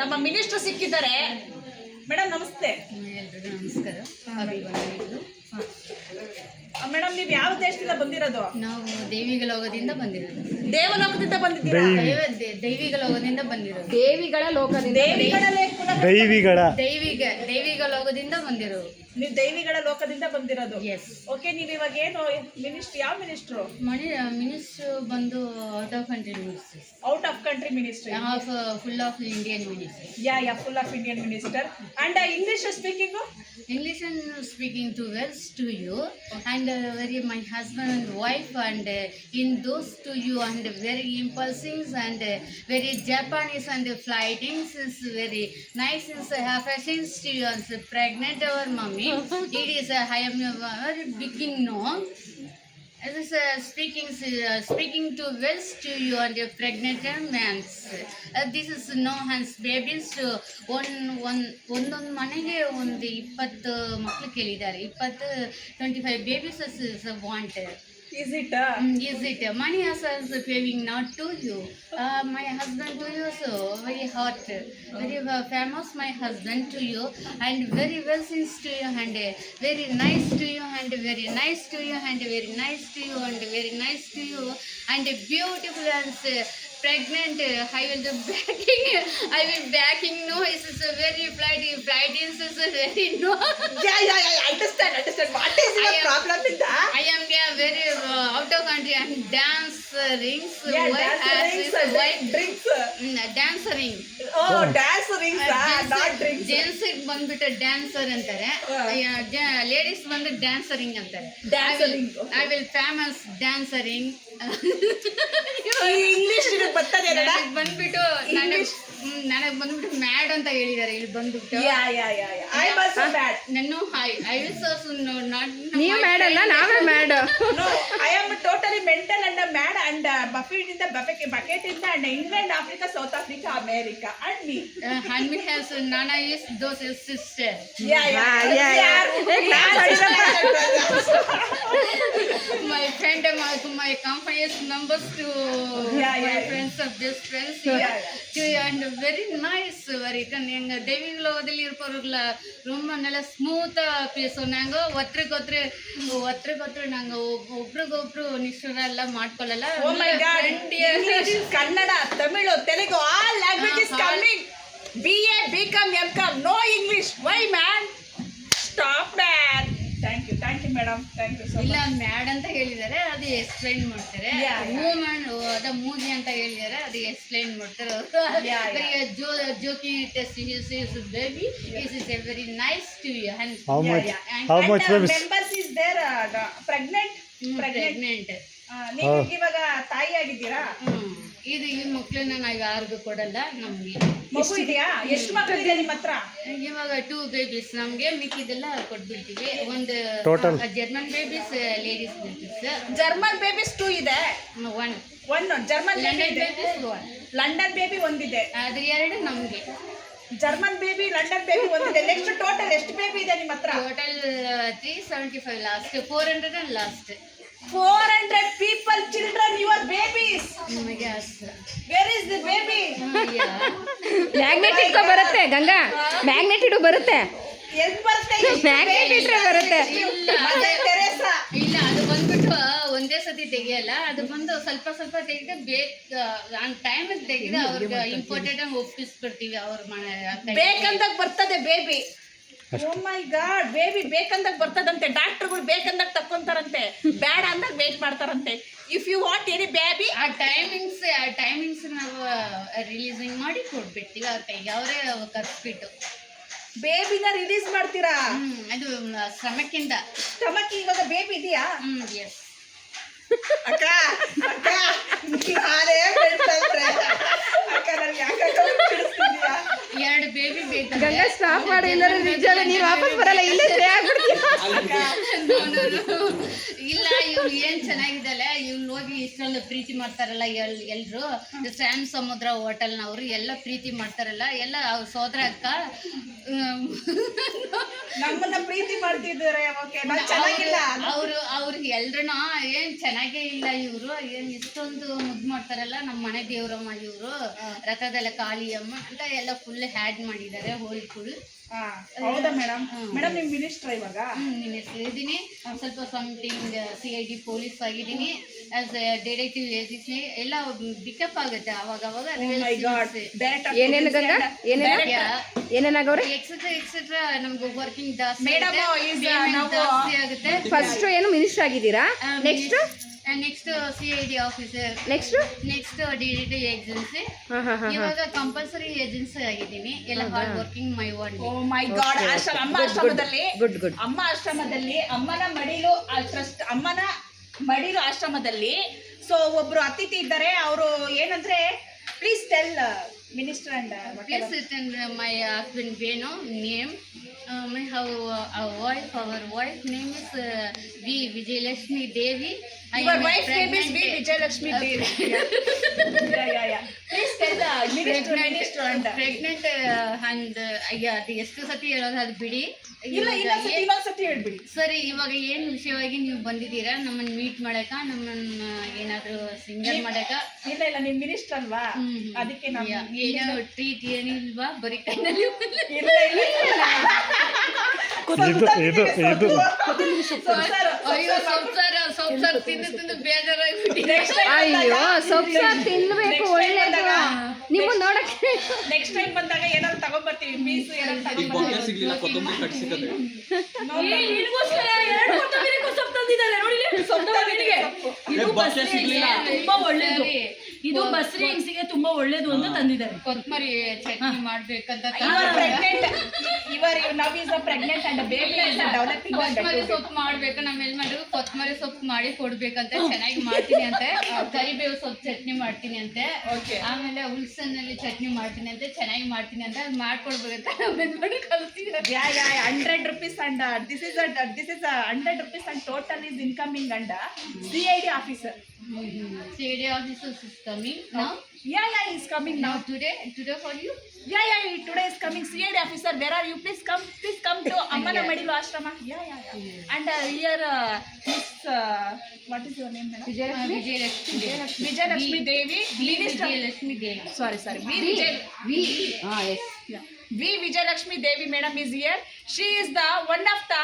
ನಮ್ಮ ಮಿನಿಸ್ಟರ್ ಸಿಕ್ಕಿದ್ದಾರೆ. ಮೇಡಮ್ ನಮಸ್ತೆ. ಎಲ್ರಿಗೂ ನಮಸ್ಕಾರ. ಮೇಡಮ್ ನೀವು ಯಾವ ದೇಶದಿಂದ ಬಂದಿರೋದು? ನಾವು ದೇವಿಗಲೋಕದಿಂದ ಬಂದಿರೋದು. ದೇವಲೋಕದಿಂದ ಬಂದಿದ್ದೀರಾ? ದೈವಿಗಲೋಕದಿಂದ ಬಂದಿರೋದು. ದೇವಿಗಳ ಲೋಕದಿಂದ. ದೈವಿಗಲೋಕದಿಂದ ಬಂದಿರೋದು. ನೀವು ದೈವಿಗಳ ಲೋಕದಿಂದ ಬಂದಿರೋದು. ಎಸ್. ಓಕೆ, ನೀವು ಇವಾಗ ಏನು ಮಿನಿಸ್ಟರ್, ಯಾವ ಮಿನಿಸ್ಟ್ರು? ಮಿನಿಸ್ಟ್ರು ಬಂದು out of country minister. Out of country minister. Full of Indian minister. Yeah full of Indian minister. And English speaking? English and speaking to well to you and very my husband and wife and in those to you and very impulsive and very Japanese and flightings is very nice is affections to you and pregnant our mommy. It is I am very beginning no. As is speaking to wells to you and your pregnant man. This is no hands babies. ಒಂದೊಂದು ಮನೆಗೆ ಒಂದು 20 ಮಕ್ಕಳು ಕೇಳಿದ್ದಾರೆ. 25 babies is wanted. Is it? Is it? Money also is paying not to you. My husband to you so very hot, very famous. My husband to you and very well since to you and very nice to you and very nice to you and very nice to you and very nice to you and beautiful and pregnant. I will do backing. I will backing. No, it is a very flight is a very no. Yeah. Understand. What is your problem with that? I am very out of country and dance rings. Yeah, dance rings. Dancing. Oh, dance rings, not drinks. Gents ಬಂದ್ಬಿಟ್ಟು dancer ಅಂತಾರೆ, ladies ಬಂದು dancering ಅಂತಾರೆ. I will famous dancering. English ಬರ್ತದೆ ಬಂದ್ಬಿಟ್ಟು ನನಗೆ ಬಂದ್ಬಿಟ್ಟು mad ಅಂತ ಹೇಳಿದ್ದಾರೆ ಇಲ್ಲಿ ಬಂದ್ಬಿಟ್ಟು. I was mad. ನಾನು ಐ ವಿಲ್ ಆಲ್ಸೋ ನಾಟ್. ನೀವು ಮ್ಯಾಡ್ ಅಲ್ಲ, ನಾವೇ mad. No, I am totally mental and mad and buffet ಇಂದ ಬಕೆಟ್ ಇಂದ and England, Africa, South Africa, America and me. And me has Nana is those is sister. My friend, my company is members to my friends of best friends. And very nice. Very எங்க தெய்வீகலோகத்தில் இருப்பவர்கள ரொம்ப நல்ல ஸ்மூத்தா பேசுனாங்க. ಒತ್ರಿಗೊತ್ರು நாங்க ಒಬ್ರಿಗೊಬ್ರು ನಿಷ್ಠುರ ಎಲ್ಲ ಮಾಡ್ಕೊಳ್ಳಲ್ಲ. Oh my God, English, Kannada, Tamil, Telugu, all languages coming. BA, BCom, MCom, no English. Why man? Stop that. Thank you madam. Thank you so much. ಇಲ್ಲ mad ಅಂತ ಹೇಳಿದ್ದಾರೆ, ಅದು ಎಕ್ಸ್ಪ್ಲೈನ್ ಮಾಡ್ತಾರೆ. ಮೂಮೆಂಟ್ ಅದ ಮೂವಿ ಅಂತ ಹೇಳಿದ್ದಾರೆ, ಅದು ಎಕ್ಸ್ಪ್ಲೈನ್ ಮಾಡ್ತಾರೆ ಅವರು. Joking test is baby is very nice to you. How much members is there? Pregnant. ನೀವು ಇವಾಗ ತಾಯಿ ಆಗಿದ್ದೀರಾ? ಇದು ಈ ಮಕ್ಕಳನ್ನ ನಾವು ಯಾರಿಗೂ ಕೊಡಲ್ಲ. ನಮ್ಗೆ ಮಗು ಇದೆಯಾ? ಎಷ್ಟು ಮಕ್ಕಳು ಇದೆ ನಿಮ್ಮ ಹತ್ರ? ಇವಾಗ 2 babies ನಮ್ಗೆ, ಮಿಕ್ಕಿದೆಲ್ಲ ಕೊಟ್ಬಿಡ್ತೀವಿ. ಒಂದು German babies, ladies babies. German babies 2 ಇದೆ. One German London babies 1. London baby ಒಂದಿದೆ. ಅದು 2 ನಮ್ಗೆ. ಜರ್ಮನ್ ಬೇಬಿ, ಲಂಡನ್ ಬೇಬಿ ಒಂದಿದೆ. ನೆಕ್ಸ್ಟ್ ಟೋಟಲ್ ಎಷ್ಟು ಬೇಬಿ ಇದೆ ನಿಮ್ಮ ಹತ್ರ? Total 375 last, 400 and last. 400 people, children, your babies. ನಮಗೆ ಅಷ್ಟು. Where is the baby? Magnet ಇಟ್ಕೊ ಬರುತ್ತೆ ಗಂಗಾ, ಮ್ಯಾಗ್ನೆಟ್ ಇಡು ಬರುತ್ತೆ. ಎಲ್ಲಿ ಬರುತ್ತೆ? ಮ್ಯಾಗ್ನೆಟ್ ಇಟ್ರೆ ಬರುತ್ತೆ. ಇಲ್ಲ, ಅದು ಬಂದ್ಬಿಟ್ಟು ಒಂದೇ ಸತಿ ತೆಗಿಯಲ್ಲ. ಅದು ಬಂದು ಸ್ವಲ್ಪ ತೆಗೆದು ಟೈಮಿಗೆ ತೆಗೆದು ಅವ್ರಿಗೆ ಇಂಪಾರ್ಟೆಂಟ್ ಆಗಿ ಒಪ್ಪಿಸ್ಕೊಡ್ತೀವಿ. ಅವ್ರ ಬೇಕಂದಾಗ ಬರ್ತದೆ baby. Oh my god, baby ಬೇಕಂದಾಗ ಬರ್ತದಂತೆ. ಡಾಕ್ಟರ್ಗಳು ಬೇಕಂದಾಗ ತಕ್ಕೊಂತಾರಂತೆ, ಬ್ಯಾಡ ಅಂದಾಗ ವೇಟ್ ಮಾಡ್ತಾರಂತೆ. If you want any baby, ಆ ಟೈಮಿಂಗ್ಸ್ ನಾವು ರಿಲೀಸಿಂಗ್ ಮಾಡಿ ಕೊಟ್ಬಿಡ್ತೀವಿ ಅವ್ರ ಕೈಗೆ. ಅವರೇ ಕರ್ಸ್ಬಿಟ್ಟು ಬೇಬಿನ ರಿಲೀಸ್ ಮಾಡ್ತೀರಾ? ಅದು ಸ್ಟಮಕ್ಕಿಂದ. ಸ್ಟಮಕ್ ಇವಾಗ ಬೇಬಿ ಇದೆಯಾ? ಎಸ್. ಅಕ್ಕ ನಾನೇ ಹೇಳ್ತಾರೆ ಅಕ್ಕ, ನನಗೆ ಯಾಕೆ ಬಿಡಿಸ್ತಿದ್ಯಾ? 2 ಬೇಬಿ ಬೇಕು ಗಂಗಾ. ಸ್ಟಾಪ್ ಮಾಡಿ, ಇಲ್ಲರ ನಿಜ ನೀನು ವಾಪಸ್ ಬರಲ್ಲ, ಇಲ್ಲೇ ಸ್ಟೇ ಆಗ್ಬಿಡ್ತೀಯ. ಇಲ್ಲ ಇವ್ರು ಏನ್ ಚೆನ್ನಾಗಿದ್ದಲ್ಲ ಇವ್ನು ಹೋಗಿ ಇಷ್ಟೊಂದು ಪ್ರೀತಿ ಮಾಡ್ತಾರಲ್ಲ ಎಲ್ರು ಸ್ಯಾಮ್ ಸಮುದ್ರ ಹೋಟೆಲ್ನವ್ರು ಎಲ್ಲ ಪ್ರೀತಿ ಮಾಡ್ತಾರಲ್ಲ ಎಲ್ಲ ಅವ್ರ ಸೋದರ ಅಕ್ಕ ನಮ್ಮನ್ನ ಪ್ರೀತಿ ಮಾಡ್ತಿದ್ದಾರೆ. ಓಕೆ, ನಾನು ಚೆನ್ನಾಗಿಲ್ಲ. ಅವ್ರಿಗೆ ಎಲ್ರನ್ನ ಏನ್ ಚೆನ್ನಾಗೇ ಇಲ್ಲ ಇವ್ರು ಏನ್ ಇಷ್ಟೊಂದು ಮುದ್ದು ಮಾಡ್ತಾರಲ್ಲ ನಮ್ಮ ಮನೆ ದೇವ್ರಮ್ಮ ಇವ್ರು ರಥದಲ್ಲ ಕಾಳಿಯಮ್ಮ ಅಂತ ಎಲ್ಲ ಫುಲ್ ಹ್ಯಾಡ್ ಮಾಡಿದ್ದಾರೆ ಹೋಳಿ ಫುಲ್. ಹೌದಾ ಮೇಡಮ್? ಮೇಡಮ್ ನಿಮ್ ಮಿನಿಸ್ಟರ್ ಇವಾಗ? ಮಿನಿಸ್ಟರ್ ಇದ್ದೀನಿ, ಸ್ವಲ್ಪ ಸಮಥಿಂಗ್ CID ಪೊಲೀಸ್ ಆಗಿದ್ದೀನಿ, ಆಸ್ ಡಿಟೆಕ್ಟಿವ್ ಏಜೆನ್ಸಿ ಎಲ್ಲ ಬಿಕಪ್ ಆಗುತ್ತೆ ಅವಾಗ ಏನೇನು ಗಂಗಾ ಏನೇನಾಗವ್ರೆ ಎಕ್ಸೆಟ್ರಾ ನಮ್ಗೆ ವರ್ಕಿಂಗ್ ಜಾಸ್ತಿ ಆಗುತ್ತೆ. ಫಸ್ಟ್ ಏನು ಮಿನಿಸ್ಟರ್ ಆಗಿದ್ದೀರಾ? Next CID officer, next detective agency, ಇವಾಗ ಕಂಪಲ್ಸರಿ ಏಜೆನ್ಸಿ ಆಗಿದ್ದೀನಿ. ಎಲ್ಲ hard working my one. Oh my god. ಅಮ್ಮ ಆಶ್ರಮದಲ್ಲಿ ಅಮ್ಮನ ಮಡಿಲು ಆಶ್ರಮದಲ್ಲಿ ಸೊ ಒಬ್ರು ಅತಿಥಿ ಇದ್ದಾರೆ. ಅವರು ಏನಂದ್ರೆ please tell minister and please my husband Venu name my our wife name is V Vijayalakshmi Devi. Your wife name is V Vijayalakshmi Devi. Yeah. Please tell the minister and pregnant and ಅದು ಎಷ್ಟು ಸತಿ ಹೇಳೋದು ಅದು ಬಿಡಿ. ಇನ್ನೊಂದ್ಸತಿ ಹೇಳ್ಬಿಡಿ. ಸರಿ, ಇವಾಗ ಏನ್ ವಿಷಯವಾಗಿ ನೀವು ಬಂದಿದ್ದೀರಾ ನಮ್ಮನ್ನ ಮೀಟ್ ಮಾಡಕ, ನಮ್ಮನ್ನ ಏನಾದ್ರು ಸಿಂಗರ್ ಮಾಡಕ? ಇಲ್ಲ ನಿಮ್ ಮಿನಿಸ್ಟರ್ ಅಲ್ವಾ, ಅದಕ್ಕೆ ಏನೋ ಟ್ರೀಟ್ ಏನಿಲ್ವಾ? ಬರೀ ಕೈನಲ್ಲಿ ಅಯ್ಯೋ ಸೊಪ್ಸಾರು ತಿಂದು ಬೇಜಾರಾಗ್ಬಿಟ್ಟಿದೆ. ಅಯ್ಯೋ ಸೊಪ್ಸಾರು ತಿನ್ಬೇಕು, ಒಳ್ಳೇದು. ನೀವು ನೋಡಕ್ಕೆ ನೆಕ್ಸ್ಟ್ ಟೈಮ್ ಬಂದಾಗ ಏನಾದ್ರು ತಗೊಂಡ್ಬರ್ತೀವಿ. ಪೀಸ್ ಸಿಗ್ಲಿಲ್ಲ, ಕೊತ್ತಂಬರಿ ಕಟ್ ಸಿಕ್ಕದೆ. ತುಂಬಾ ಒಳ್ಳೇದು. ಇದು ಬಸ್ರಿ ಹೆಂಗಸಿಗೆ ತುಂಬಾ ಒಳ್ಳೇದು ಅಂತ ತಂದಿದ್ದಾರೆ. ಕೊತ್ತಂಬರಿ ಚಟ್ನಿ ಮಾಡ್ಬೇಕಂತ ಪ್ರೆಗ್ನೆಂಟ್ ಅಂಡ್ ಬೇಬಿ ಡೆವಲಪಿಂಗ್. ಕೊತ್ತಂಬರಿ ಸೊಪ್ಪು ಮಾಡ್ಬೇಕು, ನಮ್ಮ ಯಜಮಾನ್ರು ಕೊತ್ತಂಬರಿ ಸೊಪ್ಪು ಮಾಡಿ ಕೊಡ್ಬೇಕಂತ ಚೆನ್ನಾಗಿ ಮಾಡ್ತೀನಿ ಅಂತೆ. ಕರಿಬೇವು ಸೊಪ್ಪು ಚಟ್ನಿ ಮಾಡ್ತೀನಿ ಅಂತೆ, ಆಮೇಲೆ ಉಳ್ಸನ್ನಲ್ಲಿ ಚಟ್ನಿ ಮಾಡ್ತೀನಿ ಅಂತೆ, ಚೆನ್ನಾಗಿ ಮಾಡ್ತೀನಿ ಅಂತ ಅದು ಮಾಡ್ಕೊಡ್ಬೇಕಂತ ನಮ್ಮ ಯಜಮಾನ್ರು ಕಲ್ತಿದ್ದಾರೆ. 100 rupees and this is 100 rupees and total is incoming and CID officer. CID officer is coming now. Yeah, is coming now. Today for you. Yeah, today is coming. CID officer, where are you? Please come to Ammana Madilu Ashrama. Yeah. And here Miss what is your name, madam? Vijayalakshmi Devi. Minister Vijayalakshmi Devi. Sorry. V Vijayalakshmi Devi madam is here. She is the one of the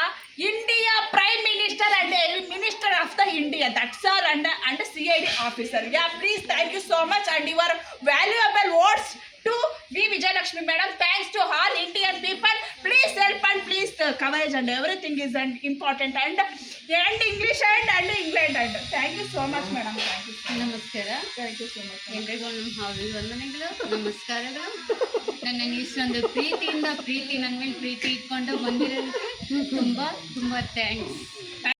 India Prime Minister and Minister of the India. That's her and CID officer. Yeah, please thank you so much and your valuable words to V Vijayalakshmi madam. Thanks to all Indian people. Please help and please coverage and everything is important and English and England and thank you so much madam. Thank you. ನಮಸ್ಕಾರ. Thank you so much. ಎಲ್ರಿಗೂ ನಮ್ಮ ಅಭಿವಂದನೆಗಳು, ನಮಸ್ಕಾರಗಳು. ನನ್ನನ್ನು ಇಷ್ಟೊಂದು ಪ್ರೀತಿ ನನ್ನ ಮೇಲೆ ಪ್ರೀತಿ ಇಟ್ಕೊಂಡು ಬಂದಿರೋದಕ್ಕೆ ತುಂಬ ಥ್ಯಾಂಕ್ಸ್.